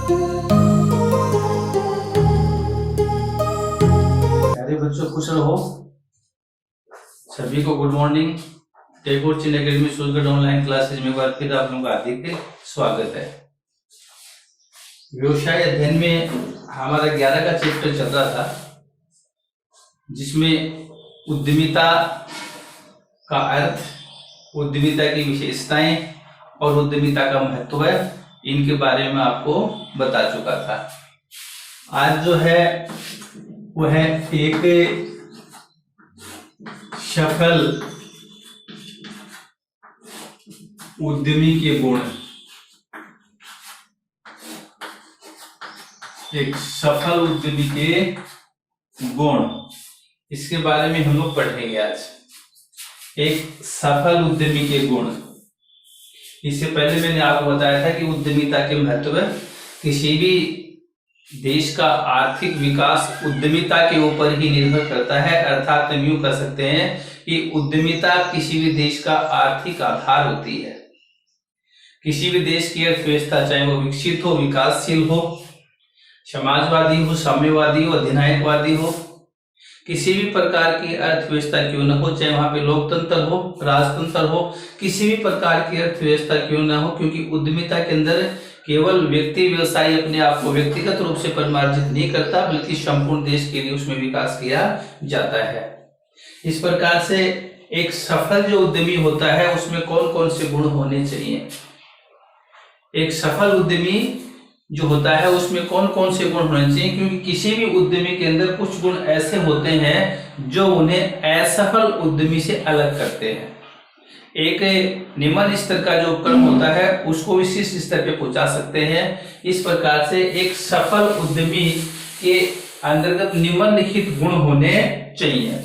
प्यारे बच्चों, खुश रहो। सभी को गुड मॉर्निंग। टैगोर चिन्ह अकेडमी सूरजगढ़ ऑनलाइन क्लासेज में एक बार फिर आप लोगों का हार्दिक स्वागत है। व्यवसाय अध्ययन में हमारा 11 का चैप्टर चल रहा था, जिसमें उद्यमिता का अर्थ, उद्यमिता की विशेषताएं और उद्यमिता का महत्व है, इनके बारे में आपको बता चुका था। आज जो है वो है एक सफल उद्यमी के गुण। एक सफल उद्यमी के गुण, इसके बारे में हम लोग पढ़ेंगे आज। एक सफल उद्यमी के गुण। इससे पहले मैंने आपको बताया था कि उद्यमिता के महत्व, किसी भी देश का आर्थिक विकास उद्यमिता के ऊपर ही निर्भर करता है। अर्थात हम यूं कह सकते हैं कि उद्यमिता किसी भी देश का आर्थिक आधार होती है। किसी भी देश की अर्थव्यवस्था, चाहे वो विकसित हो, विकासशील हो, समाजवादी हो, साम्यवादी हो, अधिनायकवादी हो, किसी भी प्रकार की अर्थव्यवस्था क्यों न हो, चाहे वहां पे लोकतंत्र हो, राजतंत्र हो, किसी भी प्रकार की अर्थव्यवस्था क्यों न हो, क्योंकि उद्यमिता के अंदर केवल व्यक्ति व्यवसायी अपने आप को व्यक्तिगत रूप से परिमार्जित नहीं करता, बल्कि संपूर्ण देश के लिए उसमें विकास किया जाता है। इस प्रकार से एक सफल जो उद्यमी होता है, उसमें कौन कौन से गुण होने चाहिए। एक सफल उद्यमी जो होता है उसमें कौन कौन से गुण होने चाहिए, क्योंकि किसी भी उद्यमी के अंदर कुछ गुण ऐसे होते हैं जो उन्हें असफल उद्यमी से अलग करते हैं। एक निम्न स्तर का जो उपक्रम होता है उसको विशिष्ट स्तर पे पहुंचा सकते हैं। इस प्रकार से एक सफल उद्यमी के अंतर्गत निम्नलिखित गुण होने चाहिए।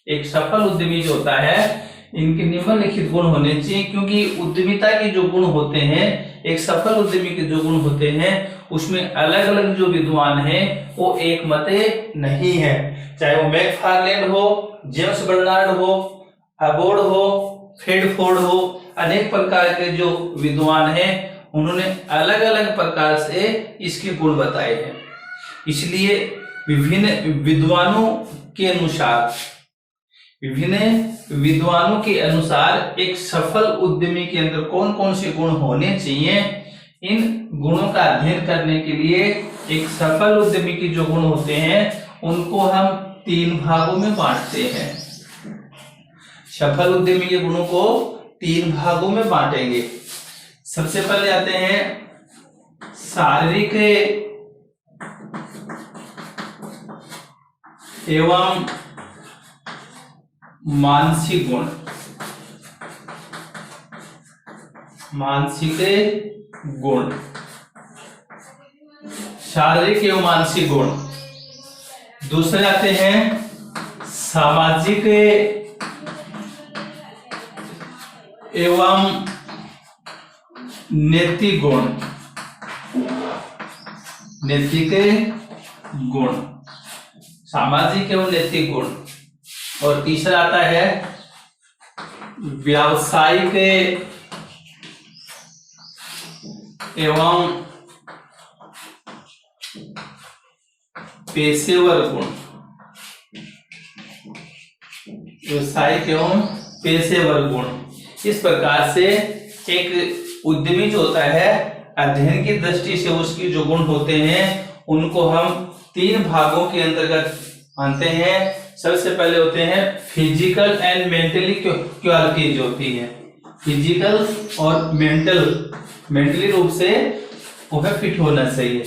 एक सफल उद्यमी जो होता है, इनके निम्नलिखित गुण होने चाहिए, क्योंकि उद्यमिता के जो गुण होते हैं, एक सफल उद्यमी के जो गुण होते हैं, उसमें अलग अलग जो विद्वान हैं वो एक मते नहीं है। चाहे वो मैकफार्लेन हो, जेम्स बर्नार्ड हो, अबोर्ड हो, फ्रेडफोर्ड हो, अनेक प्रकार के जो विद्वान हैं उन्होंने अलग अलग प्रकार से इसके गुण बताए हैं। इसलिए विभिन्न विद्वानों के अनुसार एक सफल उद्यमी के अंदर कौन कौन से गुण होने चाहिए, इन गुणों का अध्ययन करने के लिए एक सफल उद्यमी के जो गुण होते हैं उनको हम 3 भागों में बांटते हैं। सफल उद्यमी के गुणों को 3 भागों में बांटेंगे। सबसे पहले आते हैं शारीरिक एवं मानसिक गुण। मानसिक गुण, शारीरिक एवं मानसिक गुण। दूसरे आते हैं सामाजिक एवं नैतिक गुण। नैतिक गुण, सामाजिक एवं नैतिक गुण। और तीसरा आता है व्यावसायिक एवं पेशेवर गुण। व्यावसायिक एवं पेशेवर गुण। इस प्रकार से एक उद्यमी जो होता है, अध्ययन की दृष्टि से उसके जो गुण होते हैं उनको हम 3 भागों के अंतर्गत मानते हैं। सबसे पहले होते हैं फिजिकल एंड मेंटली क्वालिटी जो होती है, फिजिकल और मेंटली रूप से वो फिट होना चाहिए।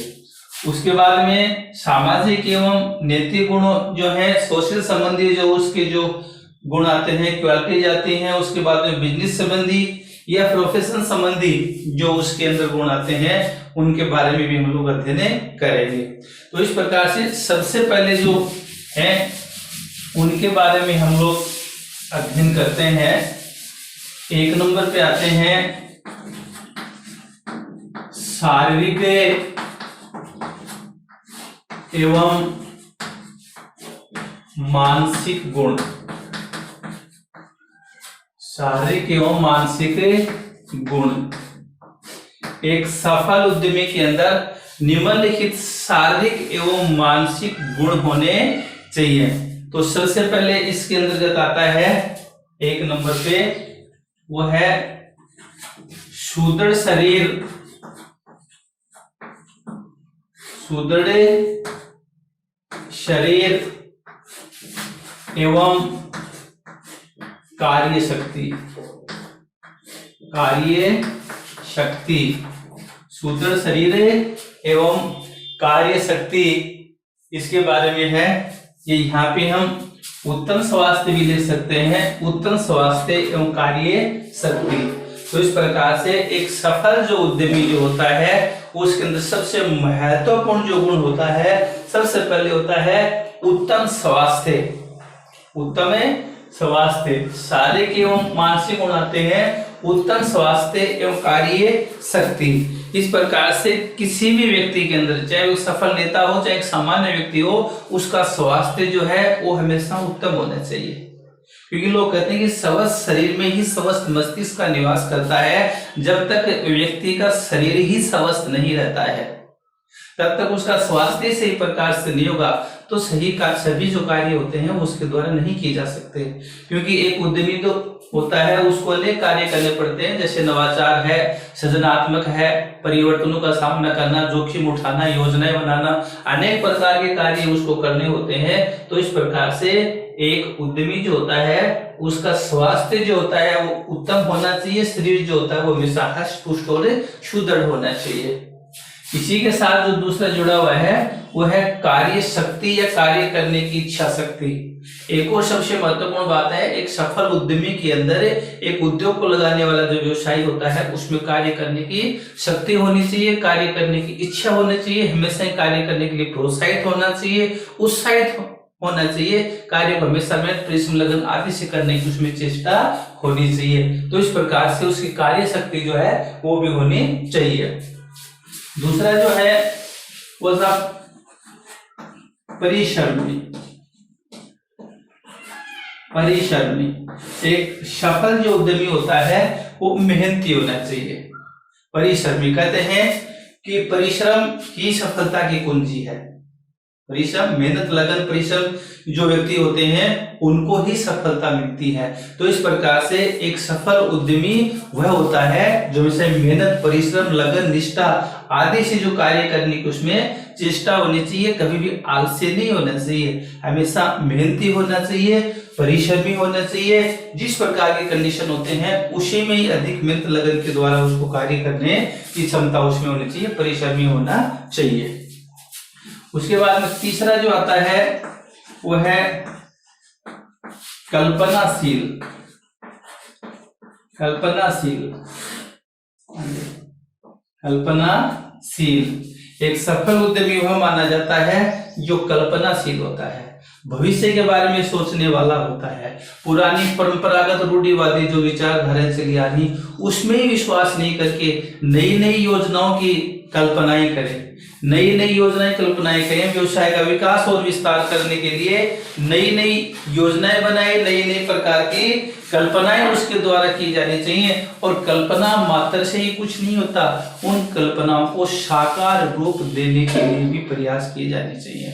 उसके बाद में सामाजिक एवं नैतिक गुण जो है, सोशल संबंधी जो उसके जो गुण आते हैं, क्वालिटीज आती हैं। उसके बाद में बिजनेस संबंधी या प्रोफेशन संबंधी जो उसके अंदर गुण आते हैं, उनके बारे में भी हम लोग अध्ययन करेंगे। तो इस प्रकार से सबसे पहले जो है उनके बारे में हम लोग अध्ययन करते हैं। 1 नंबर पे आते हैं शारीरिक एवं मानसिक गुण। शारीरिक एवं मानसिक गुण। एक सफल उद्यमी के अंदर निम्नलिखित शारीरिक एवं मानसिक गुण होने चाहिए। तो सबसे पहले इसके अंतर्गत आता है 1 नंबर पे, वो है सुदृढ़ शरीर, सुदृढ़ शरीर एवं कार्य शक्ति, कार्य शक्ति, सुदृढ़ शरीर एवं कार्य शक्ति, इसके बारे में है। ये यहाँ पे हम उत्तम स्वास्थ्य भी ले सकते हैं, उत्तम स्वास्थ्य एवं कार्य शक्ति। तो इस प्रकार से एक सफल जो उद्यमी जो होता है उसके अंदर सबसे महत्वपूर्ण जो गुण होता है, सबसे पहले होता है उत्तम स्वास्थ्य। उत्तम स्वास्थ्य, शारीरिक एवं मानसिक गुण आते हैं, उत्तम स्वास्थ्य एवं कार्य शक्ति। इस प्रकार से किसी भी व्यक्ति के अंदर, चाहे वो सफल नेता हो चाहे एक सामान्य व्यक्ति हो, उसका स्वास्थ्य जो है वो हमेशा उत्तम होना चाहिए। क्योंकि लोग कहते हैं कि स्वस्थ शरीर में ही स्वस्थ मस्तिष्क का निवास करता है। जब तक व्यक्ति का शरीर ही स्वस्थ नहीं रहता है तब तक उसका स्वास्थ्य सही प्रकार से नहीं होगा, तो सभी जो कार्य होते हैं वो उसके द्वारा नहीं किए जा सकते। क्योंकि एक उद्यमी तो होता है, उसको अनेक कार्य करने पड़ते हैं, जैसे नवाचार है, सृजनात्मक है, परिवर्तनों का सामना करना, जोखिम उठाना, योजनाएं बनाना, अनेक प्रकार के कार्य उसको करने होते हैं। तो इस प्रकार से एक उद्यमी जो होता है उसका स्वास्थ्य जो होता है वो उत्तम होना चाहिए, शरीर जो होता है वो हमेशा हष्ट पुष्ट और सुदृढ़ होना चाहिए। इसी के साथ जो दूसरा जुड़ा हुआ है वो है कार्य शक्ति या कार्य करने की इच्छा शक्ति। एक और सबसे महत्वपूर्ण बात है, एक सफल उद्यमी के अंदर एक उद्योग को लगाने वाला जो व्यवसायी होता है उसमें कार्य करने की शक्ति होनी चाहिए, कार्य करने की इच्छा होनी चाहिए, हमेशा कार्य करने के लिए प्रोत्साहित होना चाहिए, उत्साहित होना चाहिए, कार्य को हमेशा में परिश्रम लगन आदि से करने की उसमें चेष्टा होनी चाहिए। तो इस प्रकार से उसकी कार्य शक्ति जो है वो भी होनी चाहिए। दूसरा जो है वो परिश्रमी। परिश्रमी, एक सफल जो उद्यमी होता है वो मेहनती होना चाहिए। परिश्रमी कहते हैं कि परिश्रम ही सफलता की कुंजी है। परिश्रम, मेहनत, लगन, परिश्रम जो व्यक्ति होते हैं उनको ही सफलता मिलती है। तो इस प्रकार से एक सफल उद्यमी वह होता है जो वैसे मेहनत, परिश्रम, लगन, निष्ठा आदि से जो कार्य करने की उसमें चेष्टा होनी चाहिए, कभी भी आलस्य नहीं होना चाहिए, हमेशा मेहनती होना चाहिए, परिश्रमी होना चाहिए। जिस प्रकार के कंडीशन होते हैं उसी में ही अधिक मेहनत लगन के द्वारा उसको कार्य करने की क्षमता उसमें होनी चाहिए, परिश्रमी होना चाहिए। उसके बाद में तीसरा जो आता है वो है कल्पनाशील। कल्पनाशील, कल्पनाशील एक सफल उद्यमी वह माना जाता है जो कल्पनाशील होता है, भविष्य के बारे में सोचने वाला होता है, पुरानी परंपरागत रूढ़िवादी जो विचारधारा चली आ रही उसमें ही विश्वास नहीं करके नई नई योजनाओं की कल्पनाएं करें, नई नई योजनाएं कल्पनाएं करें, व्यवसाय का विकास और विस्तार करने के लिए नई नई योजनाएं बनाए, नई नई प्रकार की कल्पनाएं उसके द्वारा की जानी चाहिए। और कल्पना मात्र से ही कुछ नहीं होता, उन कल्पनाओं को साकार रूप देने के लिए भी प्रयास किए जाने चाहिए।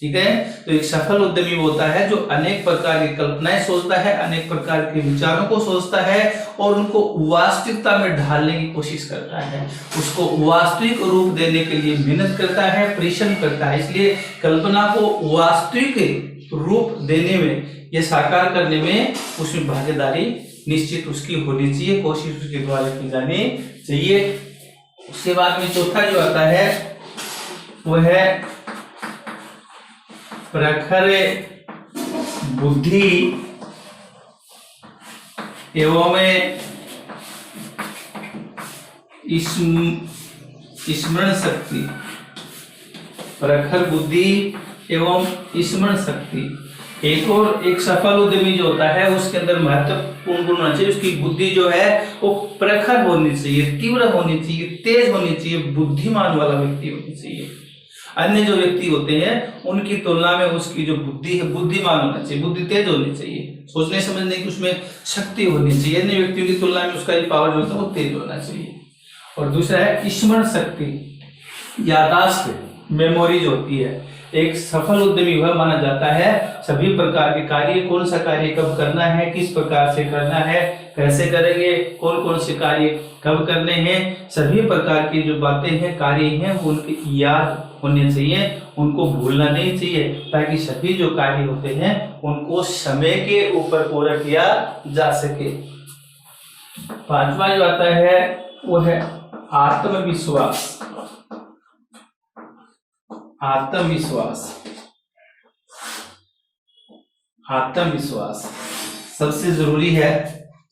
ठीक है, तो एक सफल उद्यमी होता है जो अनेक प्रकार की कल्पनाएं सोचता है, अनेक प्रकार के विचारों को सोचता है और उनको वास्तविकता में ढालने की कोशिश करता है, उसको वास्तविक रूप देने के लिए मेहनत करता है, परिश्रम करता है। इसलिए कल्पना को वास्तविक रूप देने में या साकार करने में उसमें भागीदारी निश्चित उसकी होनी चाहिए, कोशिश उसके द्वारा की जानी चाहिए। उसके बाद में चौथा जो आता है वो है प्रखर बुद्धि एवं स्मरण शक्ति। प्रखर बुद्धि एवं स्मरण शक्ति, एक सफल उद्यमी जो होता है उसके अंदर महत्वपूर्ण गुण होना चाहिए, उसकी बुद्धि जो है वो प्रखर होनी चाहिए, तीव्र होनी चाहिए, तेज होनी चाहिए, बुद्धिमान वाला व्यक्ति होनी चाहिए। अन्य जो व्यक्ति होते हैं उनकी तुलना में उसकी जो बुद्धि है बुद्धिमान होना चाहिए, बुद्धि तेज होनी चाहिए, सोचने समझने की उसमें शक्ति होनी चाहिए। अन्य व्यक्तियों की तुलना में उसका पावर जो होता है वो तेज होना चाहिए। और दूसरा है स्मरण शक्ति। याददाश्त, मेमोरी जो होती है। एक सफल उद्यमी वह माना जाता है सभी प्रकार के कार्य, कौन सा कार्य कब करना है, किस प्रकार से करना है, कैसे करेंगे, कौन कौन से कार्य कब करने हैं, सभी प्रकार की जो बातें हैं, कार्य हैं, उनकी याद होने चाहिए, उनको भूलना नहीं चाहिए, ताकि सभी जो कार्य होते हैं उनको समय के ऊपर पूरा किया जा सके। पांचवा जो आता है वो है आत्मविश्वास। आत्मविश्वास, आत्मविश्वास सबसे जरूरी है।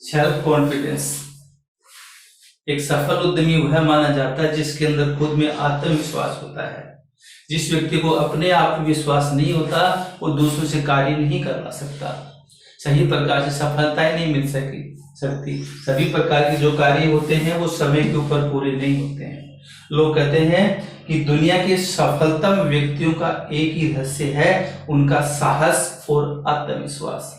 Self confidence. एक सफल उद्यमी वह माना जाता है जिसके अंदर खुद में आत्मविश्वास होता है। जिस व्यक्ति को अपने आप में विश्वास नहीं होता वो दूसरों से कार्य नहीं करवा सकता, सही प्रकार से सफलताएं नहीं मिल सकती। सभी प्रकार के जो कार्य होते हैं वो समय के ऊपर पूरे नहीं होते हैं। लोग कहते हैं कि दुनिया के सफलतम व्यक्तियों का एक ही रहस्य है, उनका साहस और आत्मविश्वास।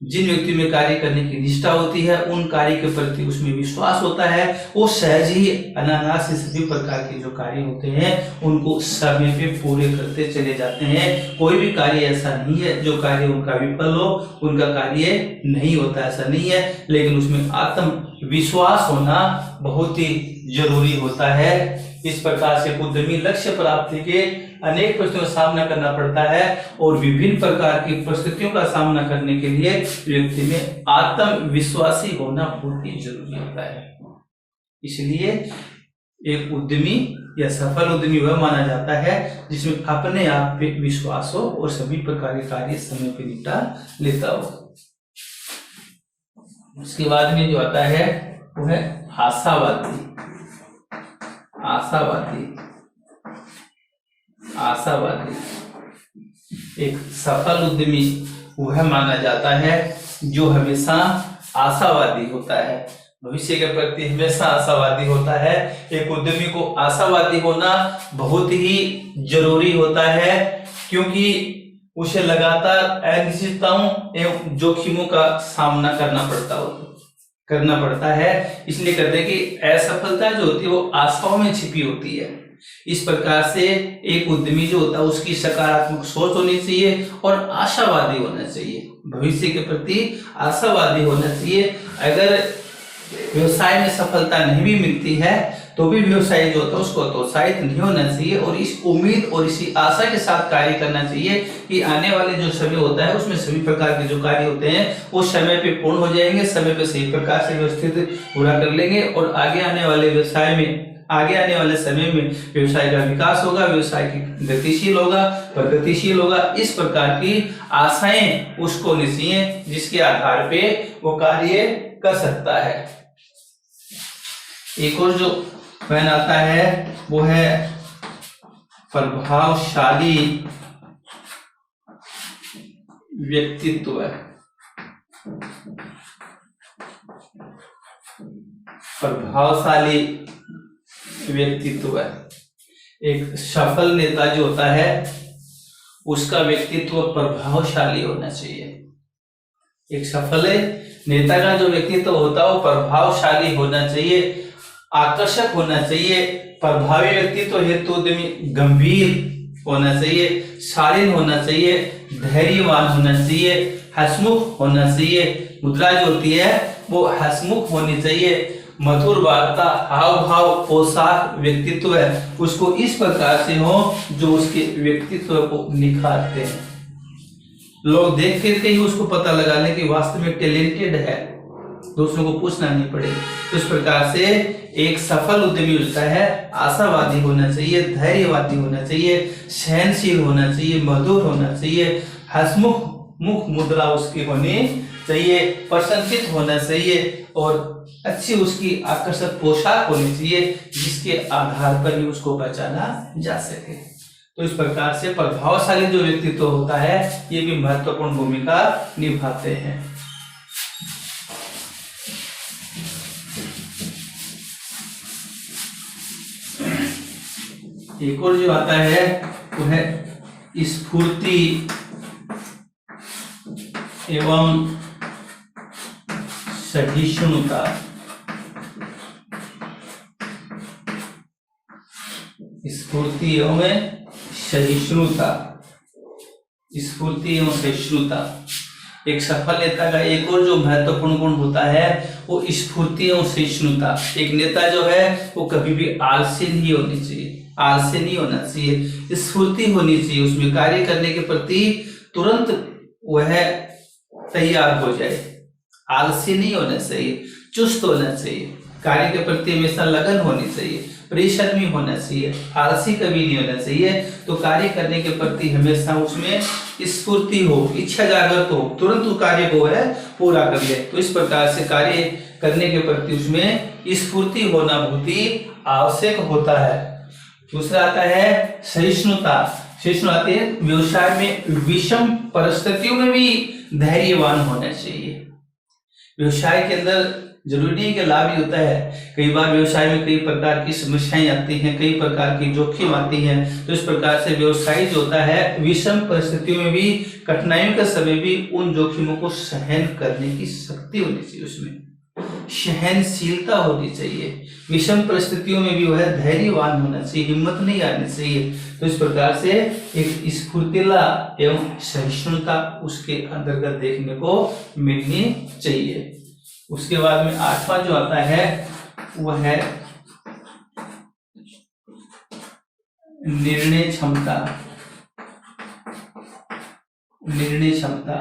जिन व्यक्ति में कार्य करने की निष्ठा होती है, उन कार्य के प्रति उसमें विश्वास होता है, वो सहज ही अनायास से सभी प्रकार के जो कार्य होते हैं उनको समय पे पूरे करते चले जाते हैं। कोई भी कार्य ऐसा नहीं है जो कार्य उनका विफल हो, उनका कार्य नहीं होता, ऐसा नहीं है। लेकिन उसमें आत्मविश्वास होना बहुत ही जरूरी होता है। इस प्रकार से उद्यमी लक्ष्य प्राप्ति के अनेक परिस्थितियों का सामना करना पड़ता है और विभिन्न प्रकार की परिस्थितियों का सामना करने के लिए व्यक्ति में आत्मविश्वासी होना बहुत ही जरूरी होता है। इसलिए एक उद्यमी या सफल उद्यमी वह माना जाता है जिसमें अपने आप पे विश्वास हो और सभी प्रकार के कार्य समय पे निपटा लेता हो। उसके बाद में जो आता है वो है आशावादी। आशावादी, आशावादी एक सफल उद्यमी वह माना जाता है जो हमेशा आशावादी होता है, भविष्य के प्रति हमेशा आशावादी होता है। एक उद्यमी को आशावादी होना बहुत ही जरूरी होता है, क्योंकि उसे लगातार अनिश्चितताओं एवं जोखिमों का सामना करना पड़ता है। इसलिए कहते हैं कि असफलता जो होती है वो आशाओं में छिपी होती है। इस प्रकार से एक उद्यमी जो होता है उसकी सकारात्मक सोच होनी चाहिए और आशावादी होना चाहिए, भविष्य के प्रति आशावादी होना चाहिए। अगर व्यवसाय में सफलता नहीं भी मिलती है तो भी व्यवसायी जो होता है उसको हतोत्साहित नहीं होना चाहिए और इस उम्मीद और इसी आशा के साथ कार्य करना चाहिए कि आने वाले जो समय होता है उसमें सभी प्रकार के जो कार्य होते हैं वो समय पे पूर्ण हो जाएंगे, समय पे सही प्रकार से व्यवस्थित पूरा कर लेंगे और आगे आने वाले समय में व्यवसाय का विकास होगा, व्यवसाय की गतिशील होगा, प्रगतिशील होगा। इस प्रकार की आशाएं उसको होनी चाहिए जिसके आधार पे वो कार्य कर सकता है। एक और जो पॉइंट आता है वो है प्रभावशाली व्यक्तित्व। प्रभावशाली व्यक्तित्व, एक सफल नेता जो होता है उसका व्यक्तित्व प्रभावशाली होना चाहिए। एक सफल नेता का जो व्यक्तित्व होता है वो प्रभावशाली होना चाहिए, आकर्षक होना चाहिए। प्रभावी व्यक्तित्व हेतु उद्यमी गंभीर होना चाहिए, शालीन होना चाहिए, धैर्यवान होना चाहिए, हंसमुख होना चाहिए। मुद्रा जो होती है वो हंसमुख होनी चाहिए। मधुर वार्ता, हाव भाव, पोशाक, व्यक्तित्व है उसको इस प्रकार से हो जो उसके व्यक्तित्व को निखारते हैं। लोग देख करके ही उसको पता लगा लें कि वास्तव में टैलेंटेड है, दूसरों को पूछना नहीं पड़े। तो इस प्रकार से एक सफल उद्यमी होता है आशावादी होना चाहिए, धैर्यवादी होना चाहिए, सहनशील होना चाहिए, मधुर होना चाहिए, हंसमुख मुख मुद्रा उसकी होनी चाहिए, प्रसन्नचित्त होना चाहिए और अच्छी उसकी आकर्षक पोशाक होनी चाहिए जिसके आधार पर ही उसको पहचाना जा सके। तो इस प्रकार से प्रभावशाली जो व्यक्तित्व होता है ये भी महत्वपूर्ण भूमिका निभाते हैं। एक और जो आता है वो है स्फूर्ति एवं सहिष्णुता। स्फूर्ति एवं सहिष्णुता। स्फूर्ति एवं सहिष्णुता एक सफल नेता का एक और जो महत्वपूर्ण गुण होता है वो स्फूर्ति एवं सहिष्णुता। एक नेता जो है वो कभी भी आलसी नहीं होनी चाहिए, आलसी नहीं होना चाहिए, स्फूर्ति होनी चाहिए, उसमें कार्य करने के प्रति तुरंत वह तैयार हो जाए। आलसी नहीं होना चाहिए, चुस्त होना चाहिए, कार्य के प्रति हमेशा लगन होनी चाहिए, परिश्रमी होना चाहिए, आलसी कभी नहीं होना चाहिए। तो कार्य करने के प्रति हमेशा उसमें स्फूर्ति हो, इच्छा जागृत हो, तुरंत उस कार्य को है पूरा कर ले। तो इस प्रकार से कार्य करने के प्रति उसमें स्फूर्ति होना बहुत ही आवश्यक होता है। दूसरा आता है सहिष्णुता। सहिष्णु आती है व्यवसाय में विषम परिस्थितियों में भी धैर्यवान होना चाहिए। व्यवसाय के अंदर जरूरी नहीं कि लाभ ही होता है, कई बार व्यवसाय में कई प्रकार की समस्याएं आती हैं, कई प्रकार की जोखिम आती हैं। तो इस प्रकार से व्यवसाय जो होता है विषम परिस्थितियों में भी, कठिनाइयों के समय भी उन जोखिमों को सहन करने की शक्ति होनी चाहिए, उसमें सहनशीलता होनी चाहिए। विषम परिस्थितियों में भी वह धैर्यवान होना चाहिए, हिम्मत नहीं आनी चाहिए। तो इस प्रकार से एक स्फूर्तिला एवं सहिष्णुता उसके अंतर्गत देखने को मिलनी चाहिए। उसके बाद में 8वां जो आता है वह है निर्णय क्षमता। निर्णय क्षमता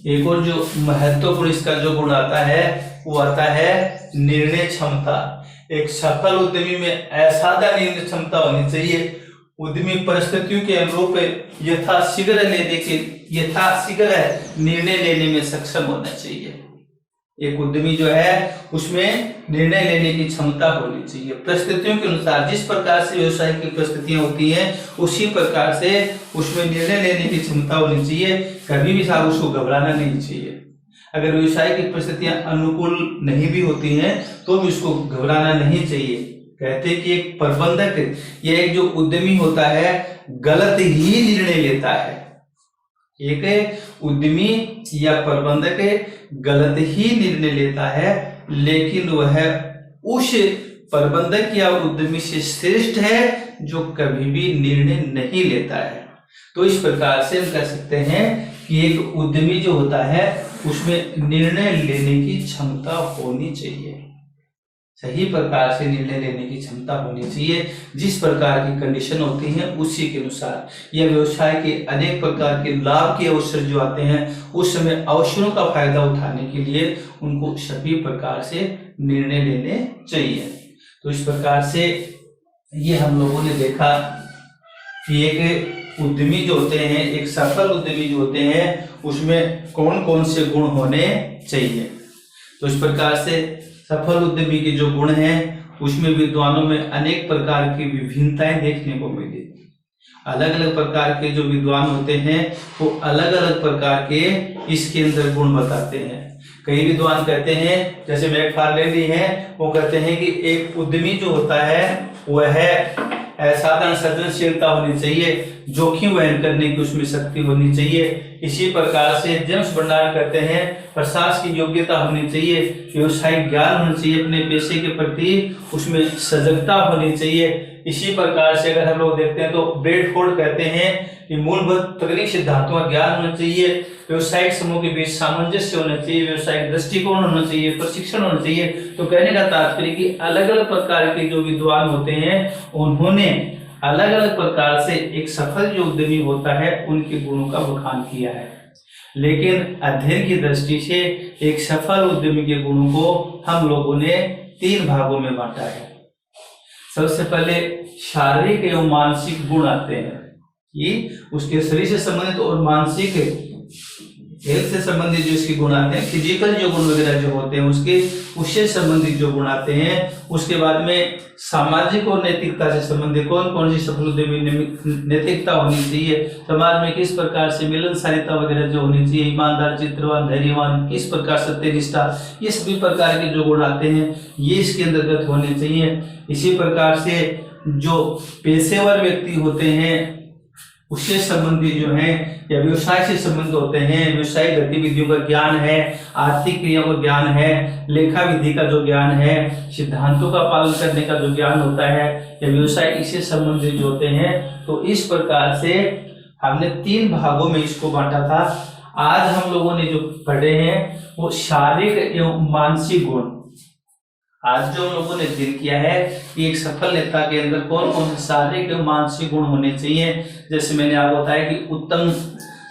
एक और जो महत्वपूर्ण इसका जो गुण आता है वो आता है निर्णय क्षमता। एक सफल उद्यमी में असाधारण निर्णय क्षमता होनी चाहिए। उद्यमी परिस्थितियों के अनुरूप यथाशीघ्र निर्णय लेने में सक्षम होना चाहिए। एक उद्यमी जो है उसमें निर्णय लेने की क्षमता होनी चाहिए। परिस्थितियों के अनुसार जिस प्रकार से व्यवसाय की परिस्थितियां होती हैं उसी प्रकार से उसमें निर्णय लेने की क्षमता होनी चाहिए। कभी भी साहब उसको घबराना नहीं चाहिए। अगर व्यवसाय की परिस्थितियां अनुकूल नहीं भी होती हैं तो भी उसको घबराना नहीं चाहिए। कहते हैं कि एक प्रबंधक या एक जो उद्यमी होता है गलत ही निर्णय लेता है। एक उद्यमी या प्रबंधक गलत ही निर्णय लेता है, लेकिन वह उस प्रबंधक या उद्यमी से श्रेष्ठ है जो कभी भी निर्णय नहीं लेता है। तो इस प्रकार से हम कह सकते हैं कि एक उद्यमी जो होता है उसमें निर्णय लेने की क्षमता होनी चाहिए, सही प्रकार से निर्णय लेने की क्षमता होनी चाहिए। जिस प्रकार की कंडीशन होती है उसी के अनुसार यह व्यवसाय के अनेक प्रकार के लाभ के अवसर जो आते हैं उस समय अवसरों का फायदा उठाने के लिए उनको सभी प्रकार से निर्णय लेने चाहिए। तो इस प्रकार से ये हम लोगों ने देखा कि एक उद्यमी जो होते हैं, एक सफल उद्यमी जो होते हैं उसमें कौन कौन से गुण होने चाहिए। तो इस प्रकार से सफल उद्यमी के जो गुण हैं उसमें विद्वानों में अनेक प्रकार की विभिन्नताएं देखने को मिली। अलग अलग प्रकार के जो विद्वान होते हैं वो अलग अलग प्रकार के इसके अंदर गुण बताते हैं। कई विद्वान कहते हैं, जैसे मैकफार्लेनी है, वो कहते हैं कि एक उद्यमी जो होता है वह है असाधारण सृजनशीलता होनी चाहिए, जोखिम वहन करने की उसमें शक्ति होनी चाहिए। इसी प्रकार से जेम्स बर्नार्ड कहते हैं प्रशासन की योग्यता होनी चाहिए, व्यवसायिक ज्ञान होना चाहिए, अपने पेशे के प्रति उसमें सजगता होनी चाहिए। इसी प्रकार से अगर हम लोग देखते हैं तो ब्रेडफोर्ड कहते हैं कि मूलभूत तकनीक सिद्धांतों का ज्ञान होना चाहिए, व्यवसायिक समूह के बीच सामंजस्य होना चाहिए, व्यवसायिक दृष्टिकोण होना चाहिए, प्रशिक्षण होना चाहिए। तो कहने का तात्पर्य कि अलग अलग प्रकार के जो विद्वान होते हैं उन्होंने अलग अलग प्रकार से एक सफल जो उद्यमी होता है उनके गुणों का बखान किया है। लेकिन अध्ययन की दृष्टि से एक सफल उद्यमी के गुणों को हम लोगों ने 3 भागों में बांटा है। सबसे पहले शारीरिक एवं मानसिक गुण आते हैं कि उसके शरीर से संबंधित और मानसिक हेल्थ से संबंधित जो इसके गुण आते हैं, फिजिकल जो गुण वगैरह जो होते हैं उसके उससे संबंधित जो गुण आते हैं। उसके बाद में सामाजिक और नैतिकता से संबंधित कौन कौन सी सफल उद्यमी नैतिकता होनी चाहिए, समाज में किस प्रकार से मिलनसारिता वगैरह जो होनी चाहिए, ईमानदार, चित्रवान, धैर्यवान, किस प्रकार सत्यनिष्ठा, ये सभी प्रकार के जो गुण आते हैं ये इसके अंतर्गत होने चाहिए। इसी प्रकार से जो पेशेवर व्यक्ति होते हैं उससे संबंधित जो है या व्यवसाय से संबंध होते हैं, व्यवसायिक गतिविधियों का ज्ञान है, आर्थिक क्रियाओं का ज्ञान है, लेखा विधि का जो ज्ञान है, सिद्धांतों का पालन करने का जो ज्ञान होता है या व्यवसाय इससे संबंधित जो होते हैं। तो इस प्रकार से हमने 3 भागों में इसको बांटा था। आज हम लोगों ने जो पढ़े हैं वो शारीरिक एवं मानसिक गुण। आज जो हम लोगों ने जिक्र किया है कि एक सफल नेता के अंदर कौन कौन से शारीरिक एवं मानसिक गुण होने चाहिए। जैसे मैंने आपको बताया कि उत्तम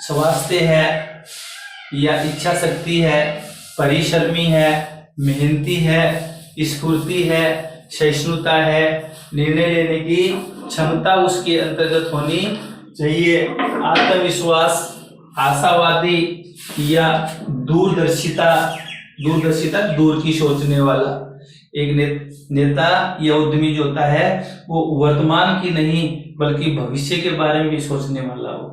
स्वास्थ्य है या इच्छा शक्ति है, परिश्रमी है, मेहनती है, स्फूर्ति है, सहिष्णुता है, निर्णय लेने की क्षमता उसके अंतर्गत होनी चाहिए, आत्मविश्वास, आशावादी या दूरदर्शिता दूर की सोचने वाला। एक नेता या उद्यमी जो होता है वो वर्तमान की नहीं बल्कि भविष्य के बारे में भी सोचने वाला हो।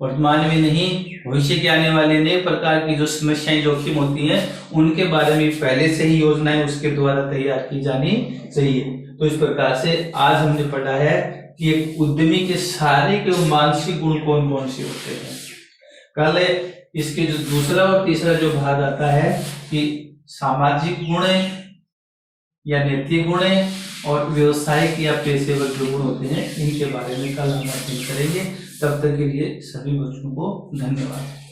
वर्तमान में नहीं, भविष्य के आने वाले नए प्रकार की जो समस्याएं जोखिम होती हैं उनके बारे में पहले से ही योजनाएं उसके द्वारा तैयार की जानी चाहिए। तो इस प्रकार से आज हमने पढ़ा है कि एक उद्यमी के शारीरिक एवं मानसिक गुण कौन कौन से होते हैं। कल इसके जो दूसरा और तीसरा जो भाग आता है कि सामाजिक गुण या नैतिक गुण और व्यवसायिक या पेशेवर जो गुण होते हैं इनके बारे में कल हम अध्ययन करेंगे। तब तक के लिए सभी बच्चों को धन्यवाद।